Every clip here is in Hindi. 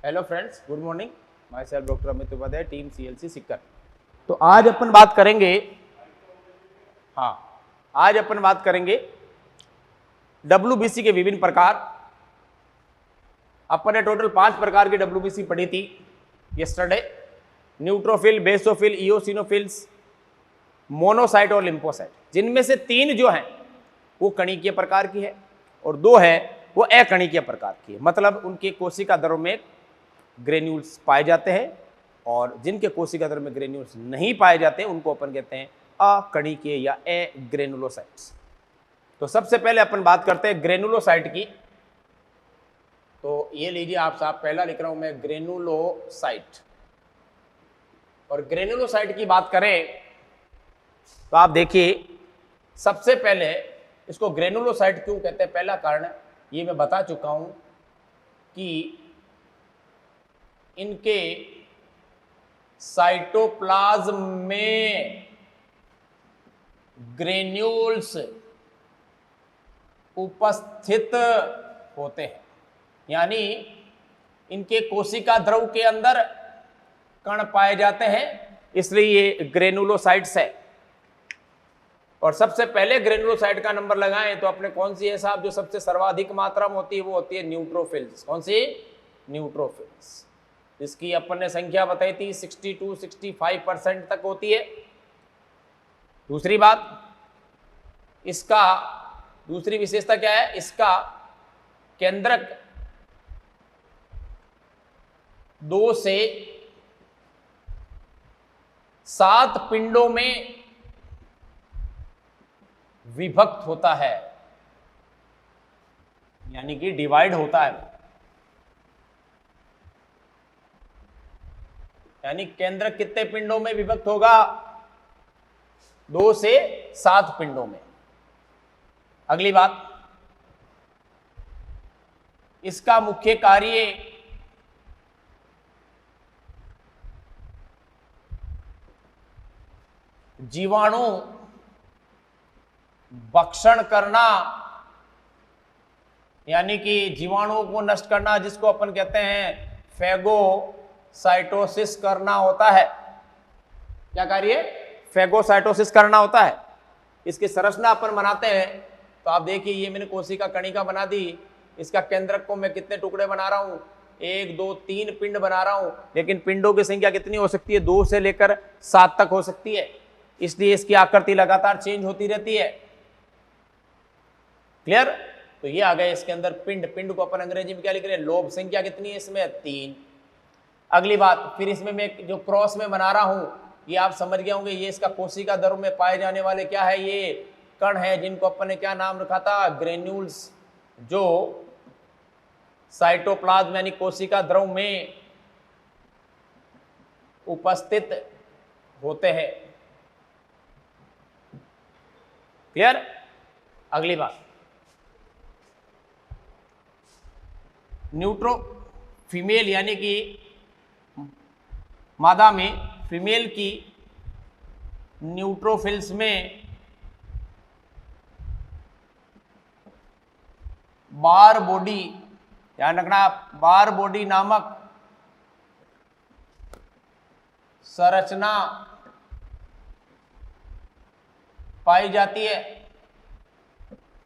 Hello friends, good morning. My self doctor Amit Upadhyay, team CLC Sikar. तो आज अपन बात करेंगे डब्ल्यूबीसी के विभिन्न प्रकार। अपन ने टोटल 5 प्रकार की डब्ल्यूबीसी पढ़ी थी yesterday. Neutrophil, basophil, eosinophils, monocyte और लिम्फोसाइट, जिनमें से 3 जो हैं वो कणिकीय प्रकार की है और 2 है वो अकणिकीय प्रकार की है। मतलब उनके कोशिका द्रव में ग्रेन्यूल्स पाए जाते हैं और जिनके कोशिका द्रव में ग्रेन्यूल्स नहीं पाए जाते उनको अपन कहते हैं अकणिकीय या एग्रेनुलोसाइट्स। तो सबसे पहले अपन बात करते हैं ग्रेनुलोसाइट की। तो ये लीजिए आप साहब, पहला लिख रहा हूं मैं ग्रेनुलोसाइट। और ग्रेनुलोसाइट की बात करें तो आप देखिए, सबसे पहले इसको ग्रेनुलोसाइट क्यों कहते हैं, पहला कारण ये मैं बता चुका हूं कि इनके साइटोप्लाज्म में ग्रेन्यूल्स उपस्थित होते हैं, यानी इनके कोशिका द्रव के अंदर कण पाए जाते हैं, इसलिए ये ग्रेनुलोसाइट्स है। और सबसे पहले ग्रेनुलोसाइट का नंबर लगाएं तो अपने कौन सी है साहब, जो सबसे सर्वाधिक मात्रा में होती है वो होती है न्यूट्रोफिल्स। कौन सी? न्यूट्रोफिल्स, जिसकी अपन ने संख्या बताई थी 60-65% तक होती है। दूसरी बात, इसका दूसरी विशेषता क्या है, इसका केंद्रक 2 से 7 पिंडों में विभक्त होता है, यानी कि डिवाइड होता है। यानी केंद्र कितने पिंडों में विभक्त होगा? 2 से 7 पिंडों में। अगली बात, इसका मुख्य कार्य जीवाणु भक्षण करना, यानी कि जीवाणुओं को नष्ट करना, जिसको अपन कहते हैं फैगोसाइटोसिस करना होता है। क्या कार्य? फैगोसाइटोसिस करना होता है। इसकी संरचना अपन बनाते हैं तो आप देखिए, ये मैंने कोशिका कणिका बना दी। इसका केंद्रक को मैं कितने टुकड़े बना रहा हूं? 1, 2, 3 पिंड बना रहा हूं, लेकिन पिंडों की संख्या कितनी हो सकती है? 2 से लेकर 7 तक हो सकती है, इसलिए इसकी आकृति लगातार चेंज होती रहती है। क्लियर? तो ये आ गए इसके अंदर पिंड को अपन अंग्रेजी में क्या लिख रहे हैं? लोब। संख्या कितनी है इसमें? 3। अगली बात, फिर इसमें मैं जो क्रॉस में बना रहा हूं, ये आप समझ गए होंगे, ये इसका कोशिका द्रव में पाए जाने वाले क्या है? ये कण है, जिनको अपन ने क्या नाम रखा था? ग्रेन्यूल्स, जो साइटोप्लाज्म यानी कोशिका द्रव में उपस्थित होते हैं। क्लियर? अगली बात, न्यूट्रो फीमेल यानी कि मादा में, फीमेल की न्यूट्रोफिल्स में बार बॉडी, ध्यान रखना, बार बॉडी नामक संरचना पाई जाती है।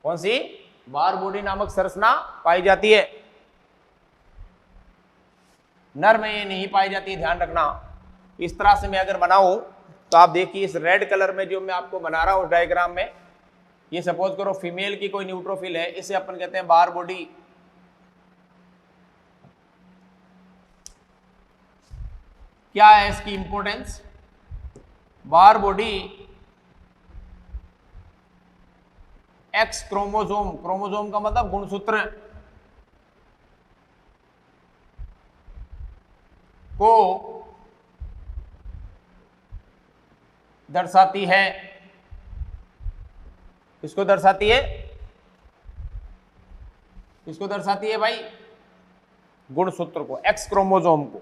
कौन सी? बार बॉडी नामक संरचना पाई जाती है। नर में ये नहीं पाई जाती, ध्यान रखना। इस तरह से मैं अगर बनाऊं तो आप देखिए, इस रेड कलर में जो मैं आपको बना रहा हूं डायग्राम में, ये सपोज करो फीमेल की कोई न्यूट्रोफिल है, इसे अपन कहते हैं बार बॉडी। क्या है इसकी इंपॉर्टेंस? बार बॉडी एक्स क्रोमोसोम, क्रोमोसोम का मतलब गुणसूत्र, को दर्शाती है। किसको दर्शाती है? किसको दर्शाती है भाई? गुणसूत्र को, एक्स क्रोमोसोम को।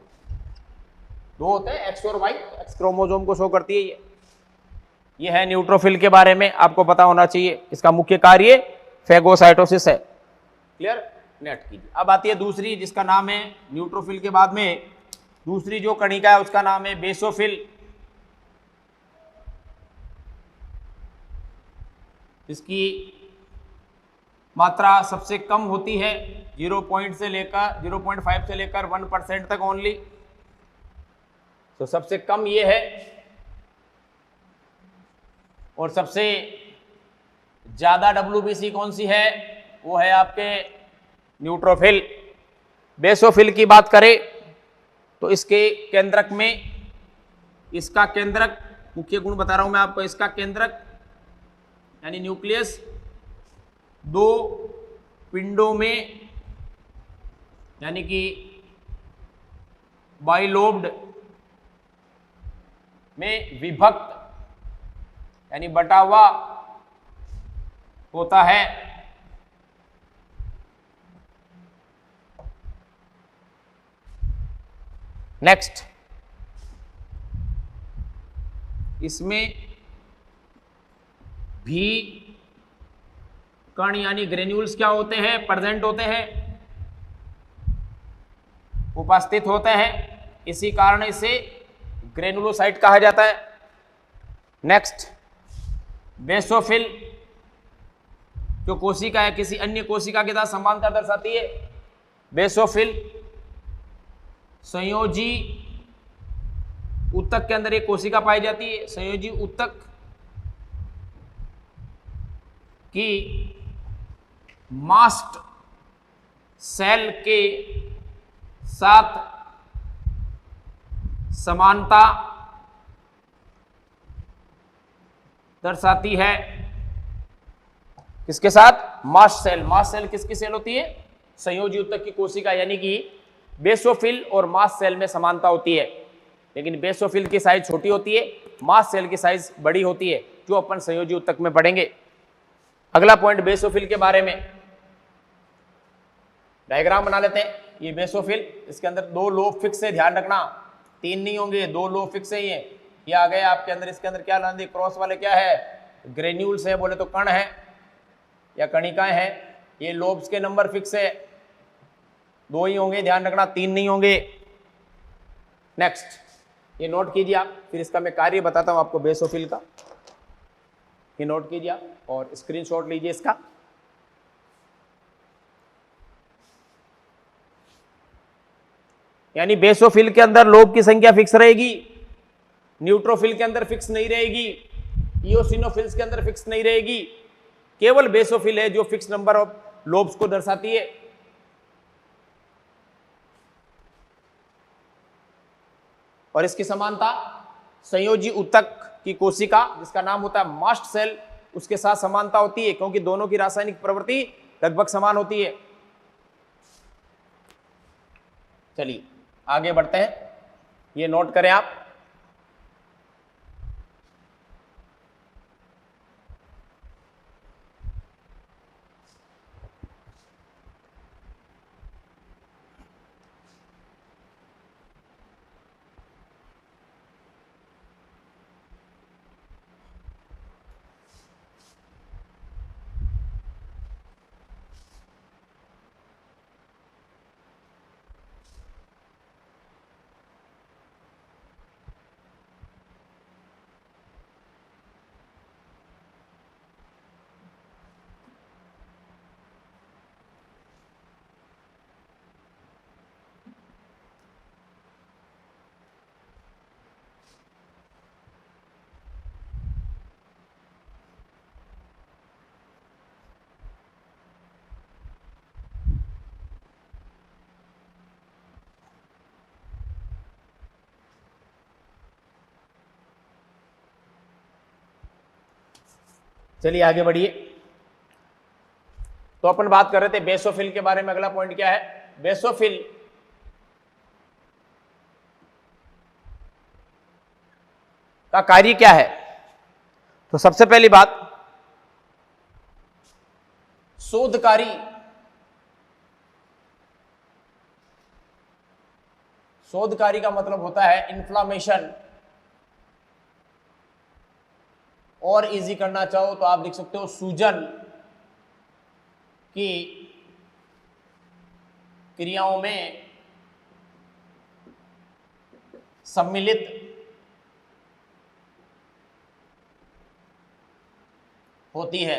2 होते हैं, एक्स और वाई, एक्स क्रोमोसोम को शो करती है ये है न्यूट्रोफिल के बारे में आपको पता होना चाहिए। इसका मुख्य कार्य फैगोसाइटोसिस है। क्लियर? नेट कीजिए। अब आती है दूसरी, जिसका नाम है न्यूट्रोफिल के बाद में दूसरी जो कणिका है उसका नाम है बेसोफिल। इसकी मात्रा सबसे कम होती है 0.5 से लेकर 1% तक ओनली। तो सबसे कम ये है, और सबसे ज्यादा WBC कौन सी है, वो है आपके न्यूट्रोफिल। बेसोफिल की बात करें तो इसके केंद्रक में, इसका केंद्रक, मुख्य गुण बता रहा हूं मैं आपको, इसका केंद्रक यानी न्यूक्लियस दो पिंडों में यानी कि बाइलोब्ड में विभक्त यानी बटा हुआ होता है। नेक्स्ट, इसमें भी कण यानी ग्रेन्यूल्स क्या होते हैं, प्रेजेंट होते हैं, उपस्थित होते हैं। इसी कारण इसे ग्रेनुलोसाइट कहा जाता है। नेक्स्ट, बेसोफिल जो कोशिका है किसी अन्य कोशिका के साथ समानता दर्शाती है। बेसोफिल संयोजी ऊतक के अंदर एक कोशिका पाई जाती है। संयोजी ऊतक की मास्ट सेल के साथ समानता दर्शाती है। किसके साथ? Mast cell. मास्ट सेल किसकी सेल होती है? संयोजी ऊतक की कोशिका, यानी कि बेसोफिल और मास्ट सेल में समानता होती है, लेकिन बेसोफिल की साइज छोटी होती है, मास्ट सेल की साइज बड़ी होती है, जो अपन संयोजी ऊतक में पढ़ेंगे। अगला पॉइंट बेसोफिल के बारे में, डायग्राम बना लेते हैं। ये बेसोफिल, इसके अंदर दो लोब फिक्स है, ध्यान रखना, तीन नहीं होंगे, दो लोब फिक्स है। ये आ गए आपके अंदर। इसके अंदर क्या लान दी, क्रॉस वाले क्या है, ग्रेन्यूल्स है, बोले तो कण है या कणिकाएं हैं। ये लोब्स के नंबर फिक्स है, दो ही होंगे, ध्यान रखना, तीन नहीं होंगे। नेक्स्ट, ये नोट कीजिए आप, फिर इसका मैं कार्य बताता हूं आपको बेसोफिल का। ये नोट कीजिए आप और स्क्रीनशॉट लीजिए इसका। यानी बेसोफिल के अंदर लोब की संख्या फिक्स रहेगी, न्यूट्रोफिल के अंदर फिक्स नहीं रहेगी, इओसिनोफिल्स के अंदर फिक्स नहीं रहेगी। केवल बेसोफिल है जो फिक्स नंबर ऑफ लोब्स को दर्शाती है। और इसकी समानता संयोजी ऊतक की कोशिका, जिसका नाम होता है मास्ट सेल, उसके साथ समानता होती है, क्योंकि दोनों की रासायनिक प्रवृत्ति लगभग समान होती है। चलिए आगे बढ़ते हैं, ये नोट करें आप। चलिए आगे बढ़िए। तो अपन बात कर रहे थे बेसोफिल के बारे में। अगला पॉइंट क्या है, बेसोफिल का कार्य क्या है। तो सबसे पहली बात, शोधकारी, शोधकारी का मतलब होता है इन्फ्लामेशन। और इजी करना चाहो तो आप लिख सकते हो सूजन की क्रियाओं में सम्मिलित होती है,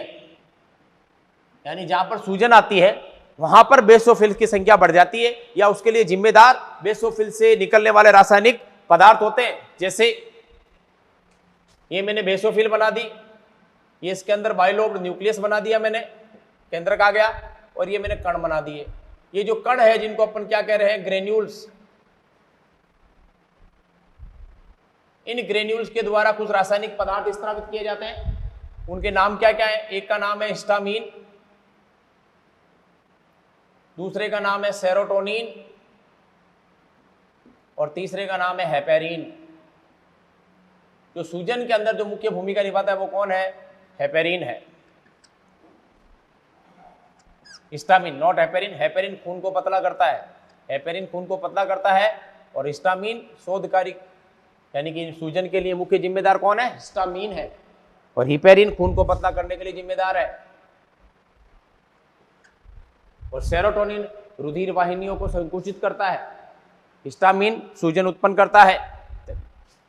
यानी जहां पर सूजन आती है वहां पर बेसोफिल्स की संख्या बढ़ जाती है, या उसके लिए जिम्मेदार बेसोफिल से निकलने वाले रासायनिक पदार्थ होते हैं। जैसे ये मैंने बेसोफिल बना दी, ये इसके अंदर बाइलोब्ड न्यूक्लियस बना दिया मैंने, केंद्रक आ गया, और ये मैंने कण बना दिए। ये जो कण है जिनको अपन क्या कह रहे हैं, ग्रेन्यूल्स, इन ग्रेन्यूल्स के द्वारा कुछ रासायनिक पदार्थ स्रावित किए जाते हैं। उनके नाम क्या क्या है? एक का नाम है हिस्टामीन, दूसरे का नाम है सेरोटोनिन, और तीसरे का नाम है हेपेरिन। जो सूजन के अंदर जो मुख्य भूमिका निभाता है वो कौन है? हेपेरिन है। Histamine, not heparin. हेपेरिन खून को पतला करता है, हेपेरिन खून को पतला करता है, और हिस्टामिन शोधकारी, यानी कि सूजन के लिए मुख्य जिम्मेदार कौन है? हिस्टामिन है, और हिपेरिन खून को पतला करने के लिए जिम्मेदार है। और सेरोटोनिन रुधिर वाहिनियों को संकुचित करता है, हिस्टामिन सूजन उत्पन्न करता है।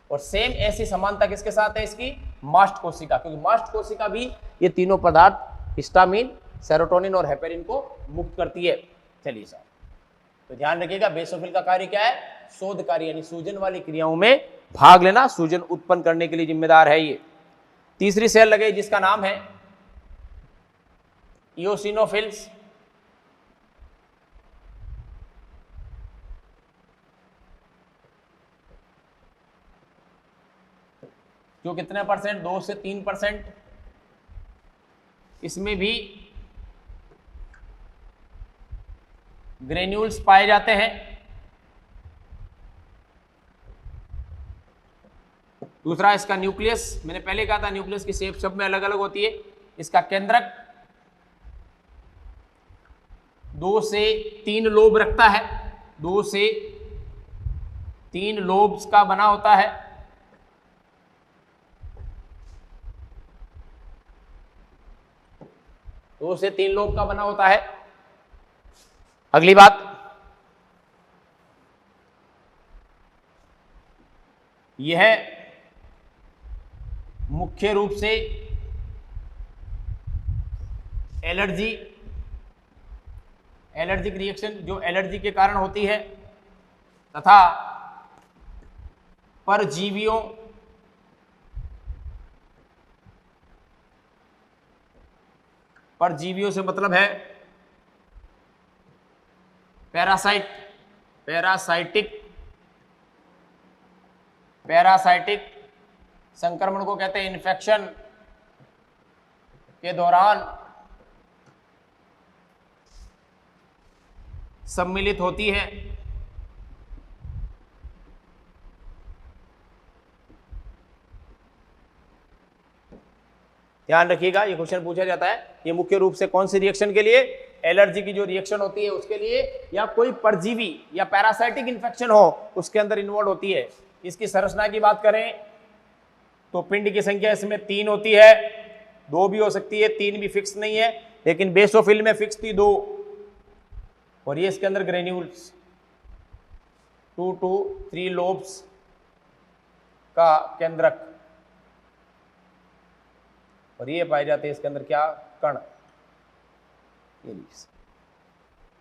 और सेम ऐसी समानता किसके साथ है इसकी? मास्ट कोशिका, क्योंकि मास्ट कोशिका भी ये तीनों पदार्थ हिस्टामिन, सेरोटोनिन और हेपेरिन को मुक्त करती है। चलिए साहब, तो ध्यान रखिएगा बेसोफिल का कार्य क्या है? शोध कार्य, यानी सूजन वाली क्रियाओं में भाग लेना, सूजन उत्पन्न करने के लिए जिम्मेदार है ये। तीसरी सेल लगे जिसका नाम है इओसिनोफिल्स। जो कितने परसेंट? 2 से 3%। इसमें भी ग्रेन्यूल्स पाए जाते हैं। दूसरा इसका न्यूक्लियस, मैंने पहले कहा था न्यूक्लियस की शेप सब में अलग अलग होती है। इसका केंद्रक 2 से 3 लोब रखता है, 2 से 3 लोब्स का बना होता है। दो से 3 लोब का बना होता है। अगली बात, यह मुख्य रूप से एलर्जिक रिएक्शन जो एलर्जी के कारण होती है, तथा परजीवियों से मतलब है पैरासाइटिक संक्रमण को कहते हैं। इन्फेक्शन के दौरान सम्मिलित होती है। ध्यान रखिएगा, ये क्वेश्चन पूछा जाता है। ये मुख्य रूप से कौन सी रिएक्शन के लिए? एलर्जी की जो रिएक्शन होती है उसके लिए, या कोई परजीवी या पैरासाइटिक इन्फेक्शन हो उसके अंदर इन्वॉल्व होती है। इसकी संरचना की बात करें तो पिंड की संख्या इसमें 3 होती है, 2 भी हो सकती है, 3 भी फिक्स नहीं है, लेकिन बेसोफिल में फिक्स थी 2। और ये इसके अंदर ग्रेन्यूल्स 2 to 3 लोब्स का केंद्रक, और ये पाए जाते हैं इसके अंदर क्या? कण।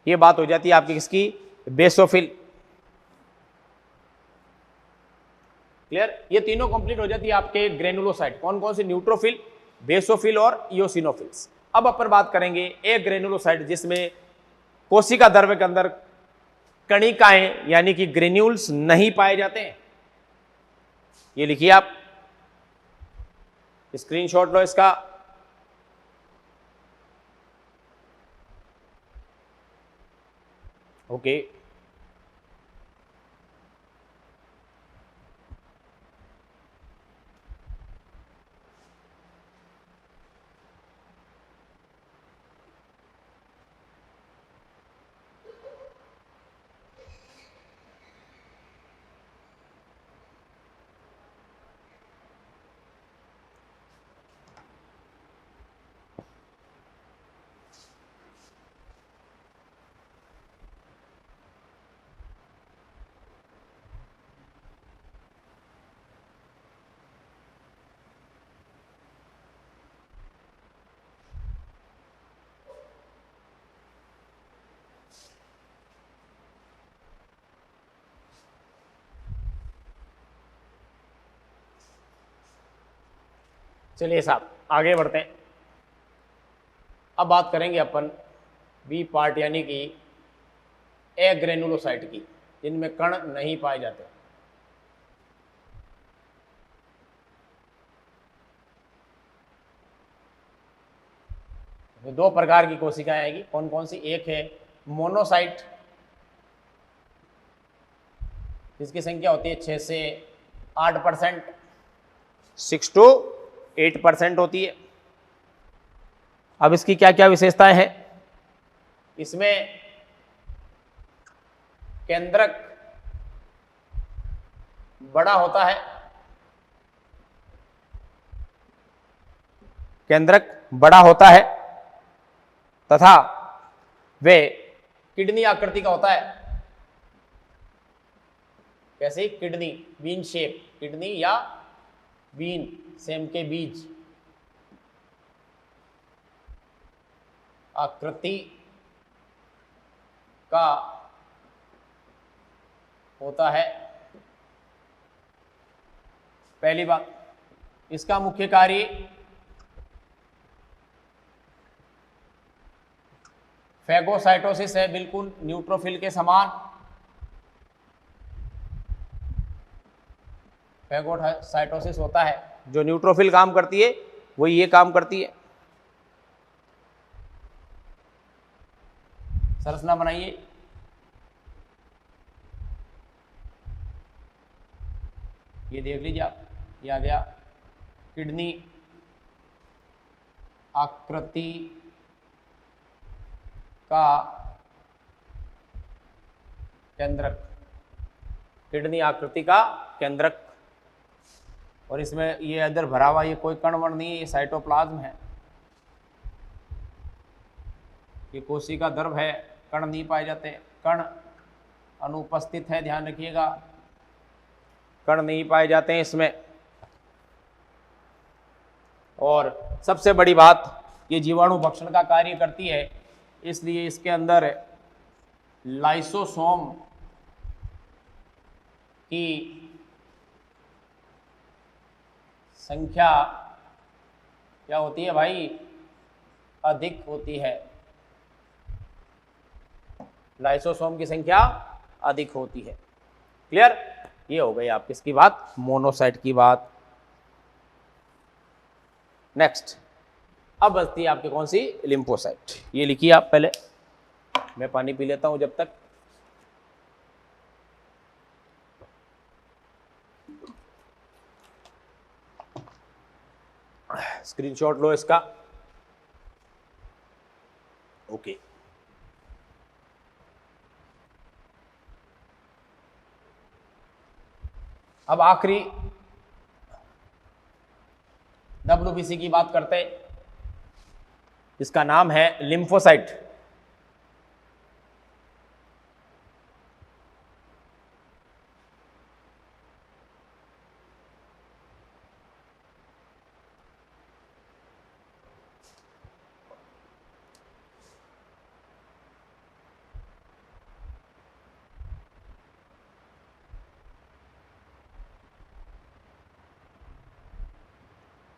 ये बात हो जाती है आपकी किसकी? बेसोफिल। क्लियर? ये तीनों कंप्लीट हो जाती है आपके ग्रेनुलोसाइट। कौन कौन से? न्यूट्रोफिल, बेसोफिल और इओसिनोफिल्स। अब अपन बात करेंगे एक ग्रेनुलोसाइट जिसमें कोशिका द्रव्य के अंदर कणिकाएं यानी कि ग्रेन्यूल्स नहीं पाए जाते हैं। ये लिखिए आप, स्क्रीनशॉट लो इसका। ओके, चलिए साहब आगे बढ़ते हैं। अब बात करेंगे अपन बी पार्ट यानी कि एग्रेनुलोसाइट की, जिनमें कण नहीं पाए जाते। दो प्रकार की कोशिकाएं आएगी, कौन कौन सी? एक है मोनोसाइट, जिसकी संख्या होती है 6 से 8%, 6 to 8% होती है। अब इसकी क्या क्या विशेषताएं हैं? इसमें केंद्रक बड़ा होता है, केंद्रक बड़ा होता है तथा वे किडनी आकृति का होता है। कैसे? किडनी, बीन शेप, किडनी या बीन, सेम के बीज आकृति का होता है। पहली बात, इसका मुख्य कार्य फैगोसाइटोसिस है, बिल्कुल न्यूट्रोफिल के समान। फैगोसाइटोसिस होता है, जो न्यूट्रोफिल काम करती है वही ये काम करती है। संरचना बनाइए। ये देख लीजिए आप, ये आ गया किडनी आकृति का केंद्रक, किडनी आकृति का केंद्रक। और इसमें ये इधर भरा हुआ ये कोई कण वण नहीं है, ये साइटोप्लाज्म है, ये कोशिका द्रव है, कण नहीं पाए जाते, कण अनुपस्थित है, ध्यान रखिएगा, कण नहीं पाए जाते हैं इसमें। और सबसे बड़ी बात, ये जीवाणु भक्षण का कार्य करती है, इसलिए इसके अंदर लाइसोसोम की संख्या क्या होती है भाई? अधिक होती है। लाइसोसोम की संख्या अधिक होती है। क्लियर? ये हो गई आप किसकी बात? मोनोसाइट की बात। नेक्स्ट, अब बचती है आपकी कौन सी? लिम्फोसाइट। ये लिखिए आप पहले, मैं पानी पी लेता हूं जब तक। स्क्रीनशॉट लो इसका। ओके, अब आखिरी डब्ल्यूबीसी की बात करते हैं। इसका नाम है लिम्फोसाइट।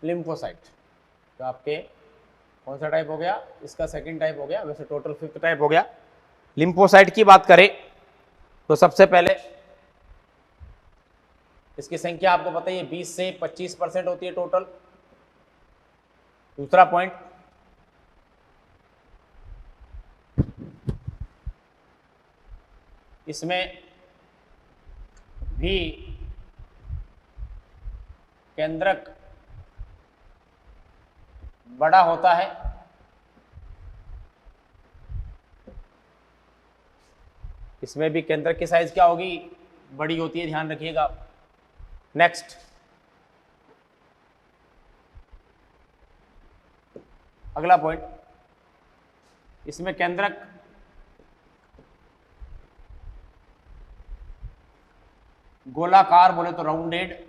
लिम्फोसाइट तो आपके कौन सा टाइप हो गया? इसका सेकंड टाइप हो गया, वैसे टोटल 5th टाइप हो गया। लिम्फोसाइट की बात करें तो सबसे पहले इसकी संख्या आपको पता ही है 20 से 25% होती है टोटल। दूसरा पॉइंट, इसमें भी केंद्रक बड़ा होता है, इसमें भी केंद्रक की साइज क्या होगी? बड़ी होती है, ध्यान रखिएगा। नेक्स्ट, अगला पॉइंट, इसमें केंद्रक गोलाकार, बोले तो राउंडेड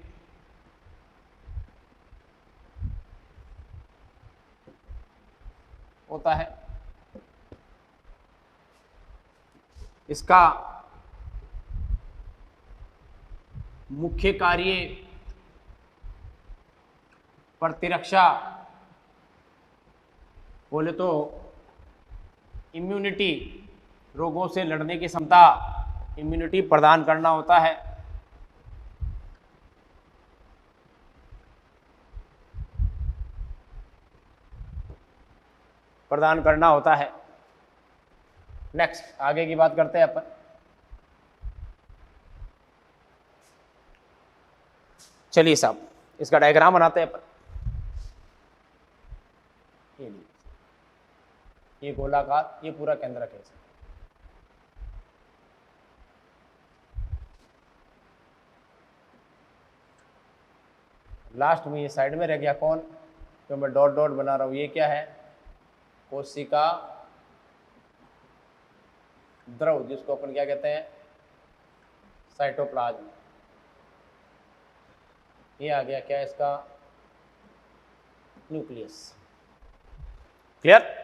होता है। इसका मुख्य कार्य प्रतिरक्षा बोले तो इम्यूनिटी, रोगों से लड़ने की क्षमता, इम्यूनिटी प्रदान करना होता है। प्रदान करना होता है। नेक्स्ट आगे की बात करते हैं अपन। चलिए साहब इसका डायग्राम बनाते हैं अपन। ये गोलाकार, ये पूरा केंद्रक है। लास्ट में ये साइड में रह गया कौन, तो मैं डॉट डॉट बना रहा हूं, ये क्या है, कोशिका द्रव, जिसको अपन क्या कहते हैं, साइटोप्लाज्म। ये आ गया क्या इसका, न्यूक्लियस। क्लियर।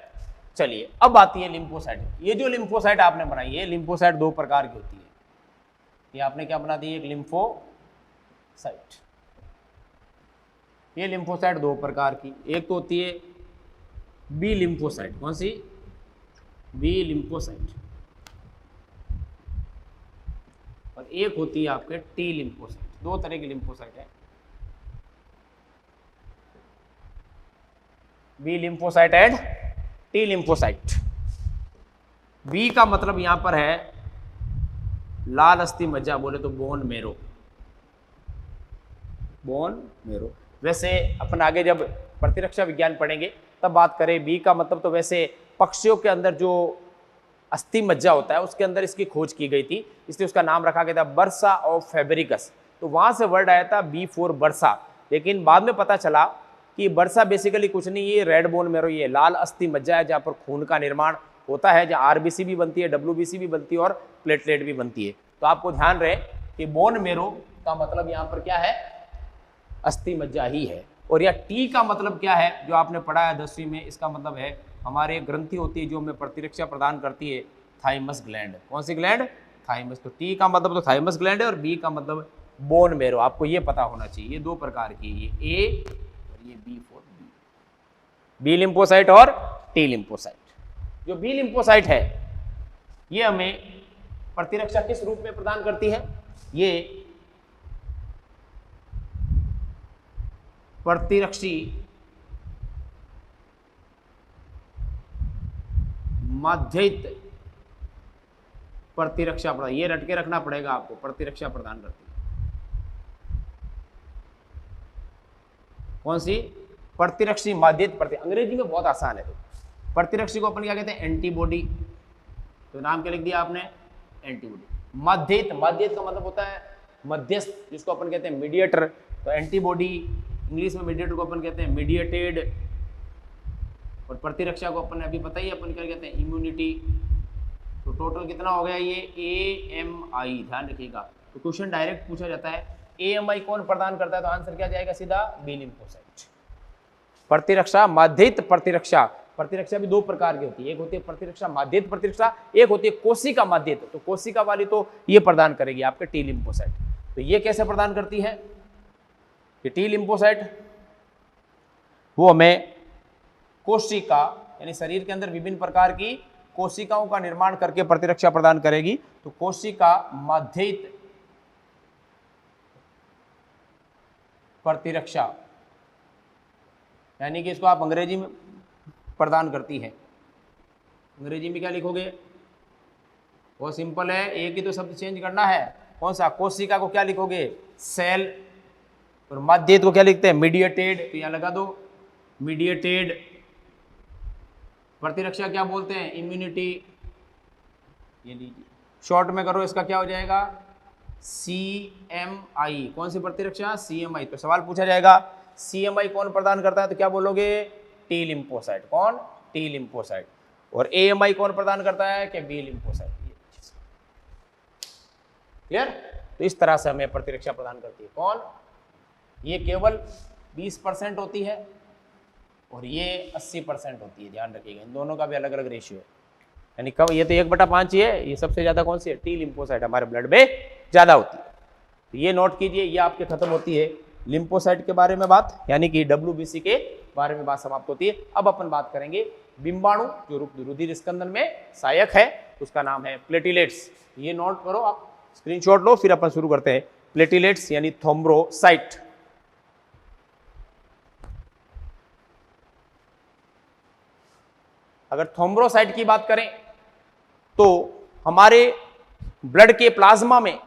चलिए अब आती है लिम्फोसाइट। ये जो लिम्फोसाइट आपने बनाई है, लिम्फोसाइट दो प्रकार की होती है। ये आपने क्या बना दी, एक लिम्फोसाइट। ये लिम्फोसाइट दो प्रकार की, एक तो होती है बी लिम्फोसाइट। कौन सी, बी लिम्फोसाइट। और एक होती है आपके टी लिम्फोसाइट। दो तरह की लिम्फोसाइट है, B lymphocyte and T lymphocyte. B का मतलब यहां पर है लाल अस्थि मज्जा, बोले तो बोन मेरो, बोन मेरो। वैसे अपन आगे जब प्रतिरक्षा विज्ञान पढ़ेंगे तब बात करें। बी का मतलब तो वैसे पक्षियों के अंदर जो अस्थि मज्जा होता है उसके अंदर इसकी खोज की गई थी, इसलिए उसका नाम रखा गया था बर्सा ऑफ फेब्रिकस। तो वहां से वर्ड आया था बी फॉर बर्सा। लेकिन बाद में पता चला कि बर्सा बेसिकली कुछ नहीं, ये रेड बोन मेरो, ये लाल अस्थि मज्जा है जहाँ पर खून का निर्माण होता है, जहाँ आरबीसी भी बनती है, डब्ल्यूबीसी भी बनती है और प्लेटलेट भी बनती है। तो आपको ध्यान रहे कि बोन मेरो का मतलब यहाँ पर क्या है, अस्थि मज्जा ही है। और यह टी का मतलब क्या है, जो आपने पढ़ा है 10वीं में, इसका मतलब है हमारे ग्रंथि होती है जो हमें प्रतिरक्षा प्रदान करती है, थाइमस ग्लैंड। कौन सी ग्लैंड, थाइमस। तो टी का मतलब तो थाइमस ग्लैंड है और बी का मतलब बोन मेरो। आपको ये पता होना चाहिए। ये दो प्रकार की, ये ए और ये बी फॉर बी लिम्फोसाइट और टी लिम्फोसाइट। जो बी लिम्फोसाइट है ये हमें प्रतिरक्षा किस रूप में प्रदान करती है, ये प्रतिरक्षी माध्यित प्रतिरक्षा प्रदान, ये रट के रखना पड़ेगा आपको, प्रतिरक्षा प्रदान करती है। कौन सी, प्रतिरक्षी माध्यित अंग्रेजी में बहुत आसान है। प्रतिरक्षी को अपन क्या कहते हैं, एंटीबॉडी। तो नाम क्या लिख दिया आपने, एंटीबॉडी। माध्यित, माध्यित का मतलब होता है मध्यस्थ, जिसको अपन कहते हैं मीडिएटर। तो एंटीबॉडी इंग्लिश में मीडिएटर को अपन कहते हैं मीडिएटेड। और प्रतिरक्षा को अपन अभी पता ही, अपन क्या कहते हैं, इम्यूनिटी। तो टोटल कितना हो गया ये, AMI। ध्यान रखिएगा, तो क्वेश्चन डायरेक्ट पूछा जाता है AMI कौन प्रदान करता है, तो आंसर क्या जाएगा सीधा, बी लिम्फोसाइट। प्रतिरक्षा माध्यित प्रतिरक्षा, प्रतिरक्षा भी दो प्रकार की होती है, एक होती है प्रतिरक्षा माध्यित प्रतिरक्षा, एक होती है कोशिका माध्यित। तो कोशिका वाली तो ये प्रदान करेगी आपके टी लिम्फोसाइट। तो ये कैसे प्रदान करती है, कि टी लिम्फोसाइट वो हमें कोशिका, यानी शरीर के अंदर विभिन्न प्रकार की कोशिकाओं का निर्माण करके प्रतिरक्षा प्रदान करेगी। तो कोशिका माध्यित प्रतिरक्षा, यानी कि इसको आप अंग्रेजी में प्रदान करती है। अंग्रेजी में क्या लिखोगे, वो सिंपल है, एक ही तो शब्द चेंज करना है। कौन सा, कोशिका को क्या लिखोगे, सेल। और माध्यित को क्या लिखते हैं, मीडिएटेड। तो यहां लगा दो मीडिएटेड। प्रतिरक्षा क्या बोलते हैं, इम्यूनिटी। ये लीजिए शॉर्ट में करो, इसका क्या हो जाएगा, CMI। कौन सी प्रतिरक्षा, CMI। तो सवाल पूछा जाएगा CMI कौन प्रदान करता है, तो क्या बोलोगे, टी लिम्फोसाइट। कौन, टी लिम्फोसाइट। और AMI कौन प्रदान करता है, कि बी लिम्फोसाइट। क्लियर। तो इस तरह से हमें प्रतिरक्षा प्रदान करती है कौन, ये केवल 20% होती है और ये 80% होती है। ध्यान रखिएगा, इन दोनों का भी अलग अलग रेशियो है। यानी कब, ये तो 1/5 ही है, ये सबसे ज्यादा कौन सी है, टी लिम्फोसाइट हमारे ब्लड में ज्यादा होती है। तो ये नोट कीजिए, ये आपके खत्म होती है लिम्फोसाइट के बारे में बात, यानी कि WBC के बारे में बात समाप्त होती है। अब अपन बात करेंगे बिंबाणु जो रुधिर स्कंदन में सहायक है, उसका नाम है प्लेटिलेट्स। ये नोट करो, आप स्क्रीनशॉट लो, फिर अपन शुरू करते हैं। प्लेटिलेट्स यानी थ्रोम्बोसाइट। अगर थ्रोम्बोसाइट की बात करें तो हमारे ब्लड के प्लाज्मा में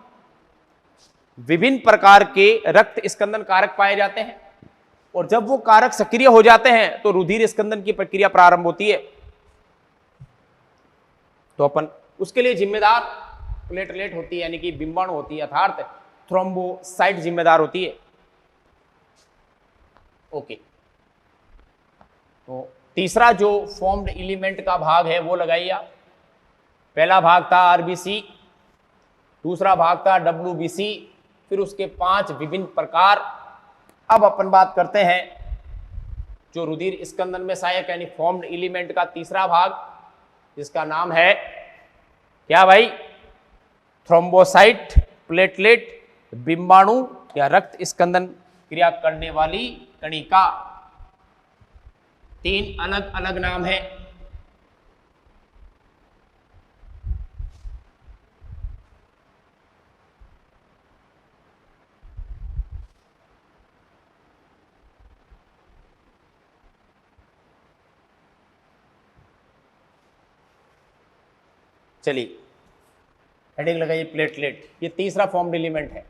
विभिन्न प्रकार के रक्त स्कंदन कारक पाए जाते हैं, और जब वो कारक सक्रिय हो जाते हैं तो रुधिर स्कंदन की प्रक्रिया प्रारंभ होती है। तो अपन उसके लिए जिम्मेदार प्लेटलेट होती है, यानी कि बिंबाणु होती है, अर्थात थ्रोम्बोसाइट जिम्मेदार होती है। ओके, तो तीसरा जो फॉर्म्ड एलिमेंट का भाग है वो लगाइए आप। पहला भाग था आरबीसी, दूसरा भाग था WBC, फिर उसके 5 विभिन्न प्रकार। अब अपन बात करते हैं जो रुधिर स्कंदन में सहायक यानी फॉर्म्ड एलिमेंट का तीसरा भाग, जिसका नाम है क्या भाई? थ्रोम्बोसाइट, प्लेटलेट, बिंबाणु या रक्त स्कंदन क्रिया करने वाली कणिका। 3 अलग अलग नाम है। चलिए हेडिंग लगाइए प्लेटलेट। ये तीसरा फॉर्म्ड एलिमेंट है।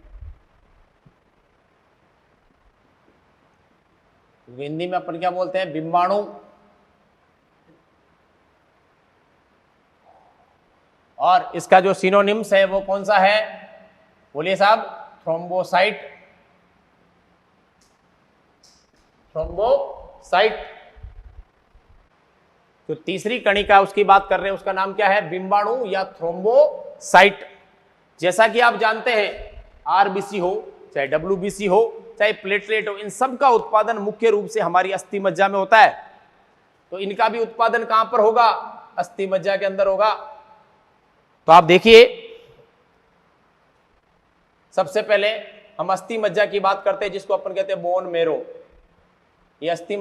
हिंदी में अपन क्या बोलते हैं? बिंबाणु। और इसका जो सिनोनिम्स है वो कौन सा है? बोलिए साहब। थ्रोम्बोसाइट। थ्रोम्बोसाइट। जो तीसरी कणिका उसकी बात कर रहे हैं, उसका नाम क्या है? बिंबाणु या थ्रोम्बोसाइट। जैसा कि आप जानते हैं, आरबीसी हो चाहे WBC हो चाहे प्लेटलेट हो, इन सब का उत्पादन मुख्य रूप से हमारी अस्थि मज्जा में होता है। तो इनका भी उत्पादन कहां पर होगा? अस्थि मज्जा के अंदर होगा। तो आप देखिए, सबसे पहले हम अस्थि मज्जा की बात करते हैं, जिसको अपन कहते हैं बोन मेरो। ये अस्थि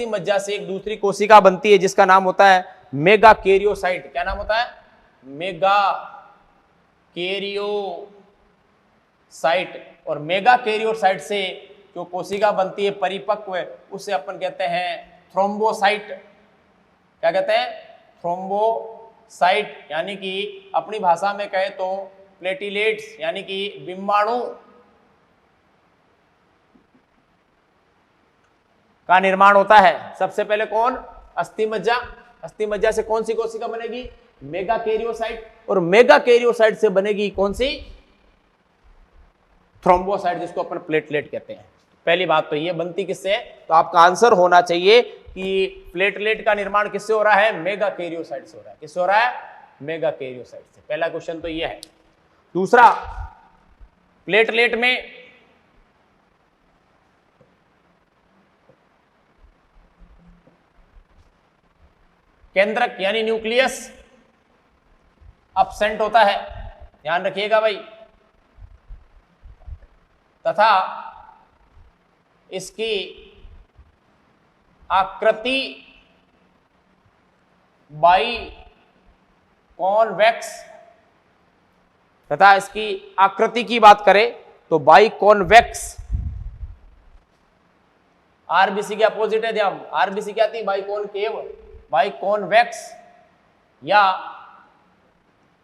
मज्जा से एक दूसरी कोशिका बनती है जिसका नाम होता है मेगाकैरियोसाइट। क्या नाम होता है? मेगाकैरियोसाइट। और मेगाकैरियोसाइट से जो कोशिका बनती है परिपक्व, उसे अपन कहते हैं थ्रोम्बोसाइट। क्या कहते हैं? थ्रोम्बोसाइट। यानी कि अपनी भाषा में कहे तो प्लेटिलेट्स यानी कि बिंबाणु का निर्माण होता है। सबसे पहले कौन? अस्थि मज्जा। अस्थि मज्जा से कौन सी कोशिका बनेगी? मेगाकैरियोसाइट। और मेगाकैरियोसाइट से बनेगी कौन सी? थ्रोम्बोसाइट, जिसको अपन प्लेटलेट कहते हैं। पहली बात तो ये बनती किससे है? तो आपका आंसर होना चाहिए कि प्लेटलेट का निर्माण किससे हो रहा है? मेगाकैरियोसाइट से हो रहा है। किससे हो रहा है? मेगाकैरियोसाइट से। पहला क्वेश्चन तो ये है। दूसरा, प्लेटलेट में केंद्रक यानी न्यूक्लियस अब्सेंट होता है, ध्यान रखिएगा भाई। तथा इसकी आकृति बाई कॉन्वेक्स। तथा इसकी आकृति की बात करें तो बाई कॉन्वेक्स। आरबीसी के अपोजिट है ध्यान। आरबीसी क्या थी? बाई कॉनकेव, बाई कॉन्वेक्स या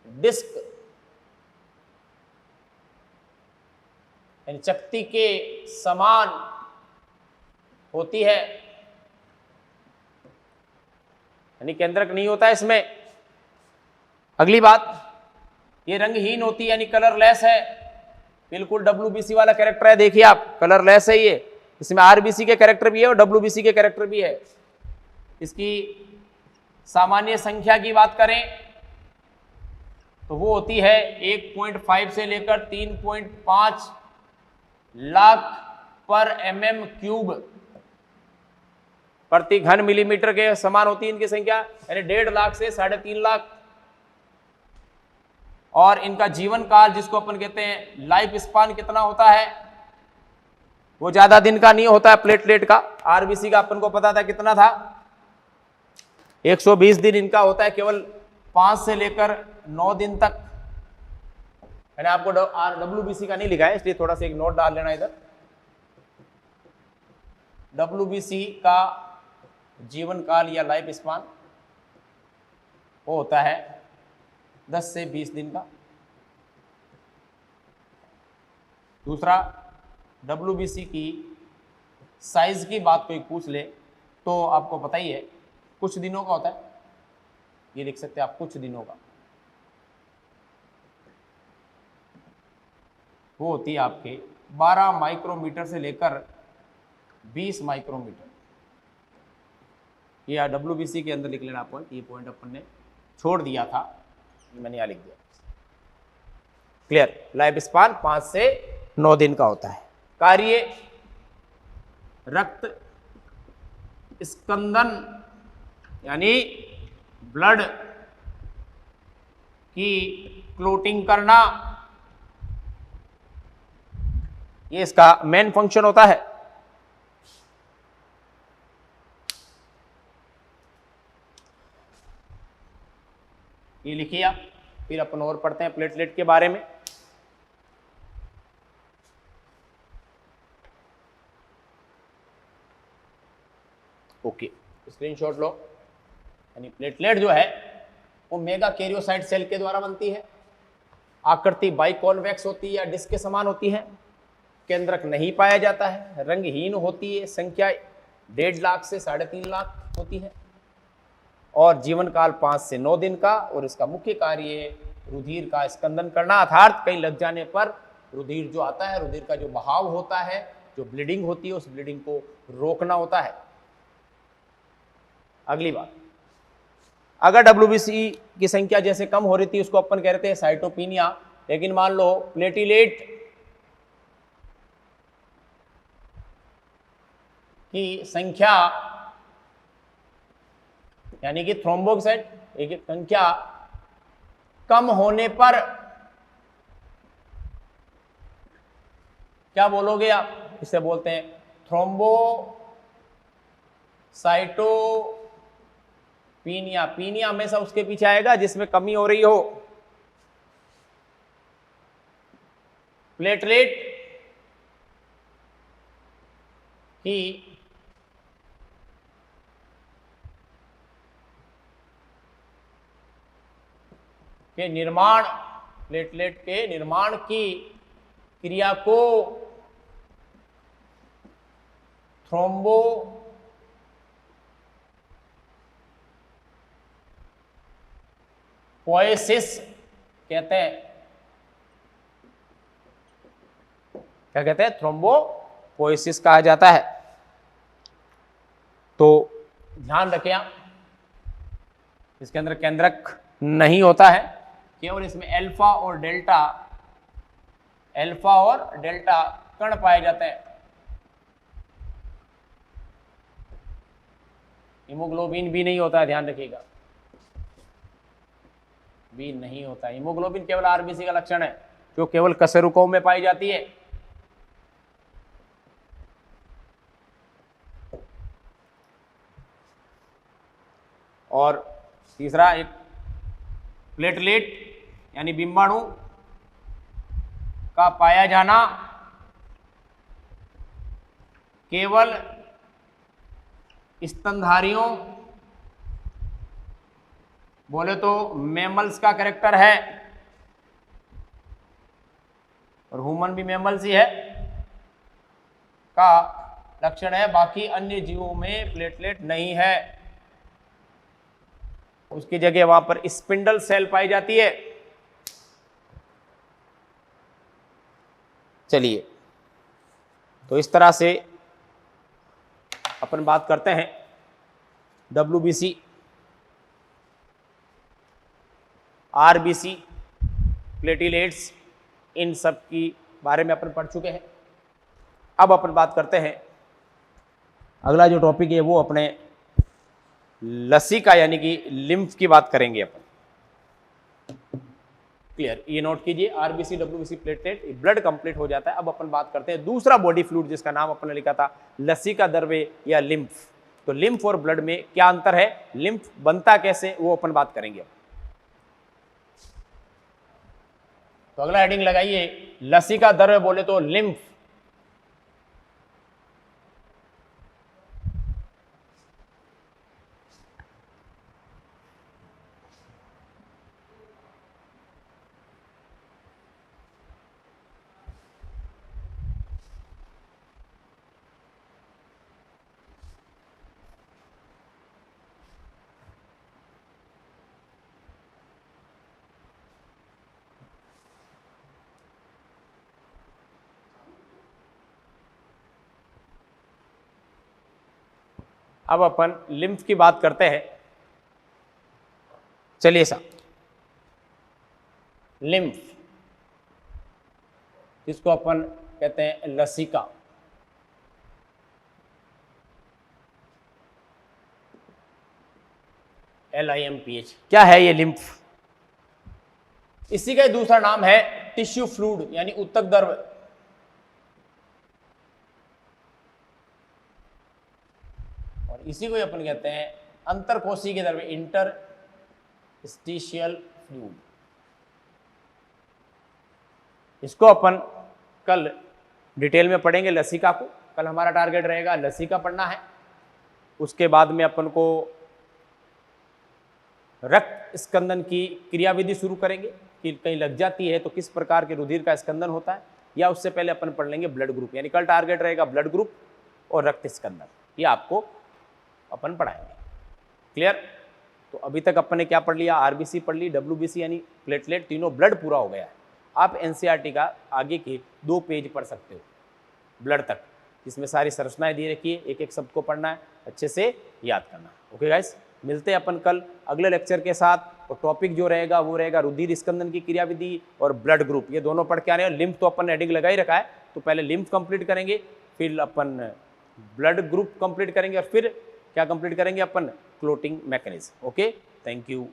डिस्क, यानी चकती के समान होती है, यानी केंद्रक नहीं होता है इसमें। अगली बात, ये रंगहीन होती है यानी कलरलेस है। बिल्कुल WBC वाला कैरेक्टर है, देखिए आप, कलरलेस है ये। इसमें RBC के कैरेक्टर भी है और WBC के कैरेक्टर भी है। इसकी सामान्य संख्या की बात करें तो वो होती है 1.5 से लेकर 3.5 लाख पर mm³ प्रति घन मिलीमीटर के समान होती है इनकी संख्या, यानी 1.5 लाख से 3.5 लाख। और इनका जीवन काल, जिसको अपन कहते हैं लाइफ स्पान, कितना होता है? वो ज्यादा दिन का नहीं होता है प्लेटलेट का। आरबीसी का अपन को पता था कितना था, 120 दिन इनका होता है, केवल 5 से लेकर 9 दिन तक। मैंने आपको डब्ल्यूबीसी का नहीं लिखा है, इसलिए थोड़ा सा एक नोट डाल लेना इधर। डब्ल्यूबीसी का जीवन काल या लाइफ स्पान वो होता है 10 से 20 दिन का। दूसरा, डब्ल्यूबीसी की साइज की बात कोई पूछ ले तो आपको पता ही है कुछ दिनों का होता है, ये लिख सकते हैं आप कुछ दिनों का। वो होती है आपके 12 माइक्रोमीटर से लेकर 20 माइक्रोमीटर। ये डब्ल्यूबीसी के अंदर लिख लेना पॉइंट, ये पॉइंट अपन ने छोड़ दिया था, ये मैंने यहाँ लिख दिया। क्लियर। लाइफ स्पान 5 से 9 दिन का होता है। कार्य रक्त स्कंदन यानी ब्लड की क्लोटिंग करना, ये इसका मेन फंक्शन होता है। ये लिखिए आप, फिर अपन और पढ़ते हैं प्लेटलेट के बारे में। ओके, स्क्रीनशॉट लो। यानी प्लेटलेट जो है वो मेगा कैरियोसाइट सेल के द्वारा बनती है। आकृति बाइकॉन्वेक्स होती है या डिस्क के समान होती है। केंद्रक नहीं पाया जाता है, रंगहीन होती है, संख्या 1.5 लाख से 3.5 लाख होती है और जीवन काल 5 से 9 दिन का। और इसका मुख्य कार्य रुधिर का स्कंदन करना, अर्थात कहीं लग जाने पर रुधिर जो आता है, रुधिर का जो बहाव होता है, जो ब्लीडिंग होती है, उस ब्लीडिंग को रोकना होता है। अगली बात, अगर डब्ल्यूबीसी की संख्या जैसे कम हो रही थी उसको अपन कह रहे थे साइटोपिनिया, लेकिन मान लो प्लेटिलेट की संख्या यानी कि थ्रोम्बोसाइट की संख्या कम होने पर क्या बोलोगे आप? इसे बोलते हैं थ्रोम्बोसाइटोपिनिया। पीनिया हमेशा उसके पीछे आएगा जिसमें कमी हो रही हो। प्लेटलेट की निर्माण, प्लेटलेट के निर्माण की क्रिया को थ्रोम्बोपोएसिस कहते हैं। क्या कहते हैं? थ्रोम्बोपोएसिस कहा जाता है। तो ध्यान रखें आप, इसके अंदर केंद्रक नहीं होता है, केवल इसमें अल्फा और डेल्टा कण पाए जाते हैं। हीमोग्लोबिन भी नहीं होता है, ध्यान रखिएगा, भी नहीं होता है। हीमोग्लोबिन केवल आरबीसी का लक्षण है जो केवल कशेरुकों में पाई जाती है। और तीसरा, एक प्लेटलेट यानी बिंबाणु का पाया जाना केवल स्तनधारियों, बोले तो मैमल्स का कैरेक्टर है, और ह्यूमन भी मैमल्स ही है, का लक्षण है। बाकी अन्य जीवों में प्लेटलेट नहीं है, उसकी जगह वहां पर स्पिंडल सेल पाई जाती है। चलिए, तो इस तरह से अपन बात करते हैं डब्ल्यूबीसी, आरबीसी, प्लेटिलेट्स, इन सब की बारे में अपन पढ़ चुके हैं। अब अपन बात करते हैं, अगला जो टॉपिक है वो अपने लसिका यानी कि लिम्फ की बात करेंगे अपन। क्लियर, ये नोट कीजिए, RBC WBC platelet blood complete हो जाता है। अब अपन बात करते हैं दूसरा बॉडी फ्लूइड जिसका नाम अपन ने लिखा था लसिका द्रव्य या लिम्फ। तो लिम्फ और ब्लड में क्या अंतर है, लिम्फ बनता कैसे, वो अपन बात करेंगे। तो अगला हेडिंग लगाइए, लसिका द्रव्य बोले तो लिम्फ। अब अपन लिम्फ की बात करते हैं। चलिए साहब, लिम्फ जिसको अपन कहते हैं लसिका, LIMPH, क्या है ये लिम्फ? इसी का दूसरा नाम है टिश्यू फ्लूइड यानी ऊतक द्रव्य। और इसी को अपन कहते हैं अंतरकोशिकीय द्रव्य, इंटरस्टिशियल फ्लूइड। इसको अपन कल डिटेल में पढ़ेंगे लसिका को। कल हमारा टारगेट रहेगा लसिका पढ़ना है। उसके बाद में अपन को रक्त स्कंदन की क्रियाविधि शुरू करेंगे कि कहीं लग जाती है तो किस प्रकार के रुधिर का स्कंदन होता है, या उससे पहले अपन पढ़ लेंगे ब्लड ग्रुप। यानी कल टारगेट रहेगा ब्लड ग्रुप और रक्त स्कंदन, ये आपको अपन पढ़ाएंगे। क्लियर? तो अभी तक अपन ने क्या पढ़ लिया, आरबीसी पढ़ ली, डब्ल्यूबीसी यानी प्लेटलेट, तीनों ब्लड पूरा हो गया है। आप एनसीईआरटी का आगे के 2 पेज पढ़ सकते हो ब्लड तक, जिसमें सारी संरचनाएं दी रखी है, एक एक शब्द को पढ़ना है, अच्छे से याद करना। ओके गाइस, मिलते हैं अपन कल अगले लेक्चर के साथ। और टॉपिक जो रहेगा वो रहेगा रुधिर स्कंदन की क्रियाविधि और ब्लड ग्रुप, ये दोनों पढ़ के आने हैं। लिम्फ तो अपन ने हेडिंग लगा ही रखा है, तो पहले लिम्फ कंप्लीट करेंगे, फिर अपन ब्लड ग्रुप कंप्लीट करेंगे, और फिर क्या कंप्लीट करेंगे अपन, clotting mechanism. Okay, thank you.